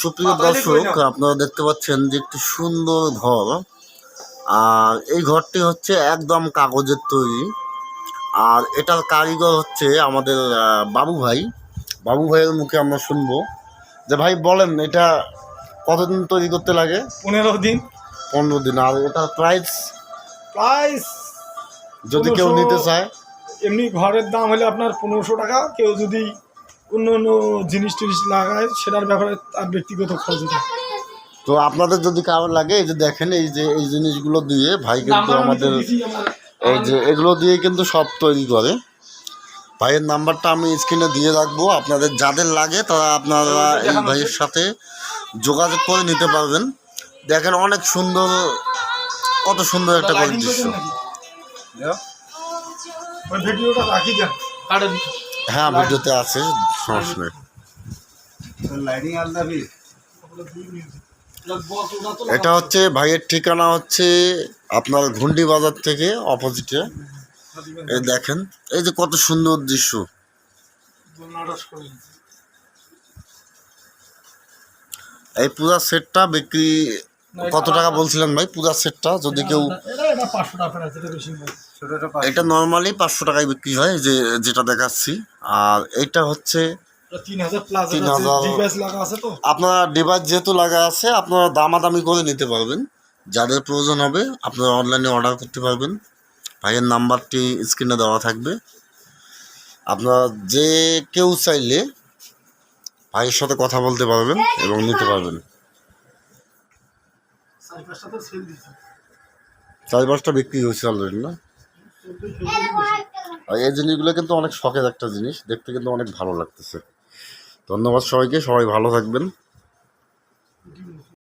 সুপ্রিয় দর্শক, আপনারা দেখতে পাচ্ছেন যে একটি সুন্দর ঘর। আর এই ঘরটি হচ্ছে একদম কাগজের তৈরি। আর এটার কারিগর হচ্ছে আমাদের বাবু ভাই। বাবু ভাইয়ের মুখে আমরা শুনবো যে ভাই বলেন এটা কতদিন তৈরি করতে লাগে? 15 দিন। 15 দিন। আর এটার প্রাইস যদি কেউ নিতে চায়? এমনি ঘরের দাম হলে আপনার 1500 টাকা। কেউ যদি অন্য অন্য জিনিস টিনিস লাগায় সেটার ব্যাপারে তার ব্যক্তিগত খরচ হয়। তো আপনাদের যদি কারো লাগে, এই যে দেখেন, এই যে এই জিনিসগুলো দিয়ে ভাই কিন্তু আমাদের এই যে এগুলো দিয়ে কিন্তু সব তৈরি করে। ভাইয়ের নাম্বারটা আমি স্ক্রিনে দিয়ে রাখবো, আপনাদের যাদের লাগে তারা আপনারা এই ভাইয়ের সাথে যোগাযোগ করে নিতে পারবেন। দেখেন অনেক সুন্দর, কত সুন্দর একটা দৃশ্য। হ্যাঁ, ভিডিওতে আছে, সমস্যা নেই। এটা হচ্ছে ভাইয়ের ঠিকানা হচ্ছে আপনার ঘুন্ডি বাজার থেকে অপোজিটে। এই দেখেন, এই যে কত সুন্দর দৃশ্য। এই পূজার সেটটা বিক্রি কত টাকা বলছিলেন ভাই? পূজার সেটটা যদি কেউ, এটা নর্মালি 500 টাকায় বিক্রি হয়, যে যেটা দেখাচ্ছি। আর এইটা হচ্ছে 3000। আপনারা ডিভাইস যেহেতু লাগা আছে, আপনারা দামাদামি করে নিতে পারবেন। যাদের প্রয়োজন হবে আপনারা অনলাইনে অর্ডার করতে পারবেন। ভাইয়ের নাম্বারটি স্ক্রিনে দেওয়া থাকবে। আপনারা যে কেউ চাইলে ভাইয়ের সাথে কথা বলতে পারবেন এবং নিতে পারবেন। 4-5টা বিক্রি হয়েছে অলরেডি না? আর এই জিনিসগুলো কিন্তু অনেক শখের একটা জিনিস, দেখতে কিন্তু অনেক ভালো লাগতেছে। ধন্যবাদ সবাইকে, সবাই ভালো থাকবেন।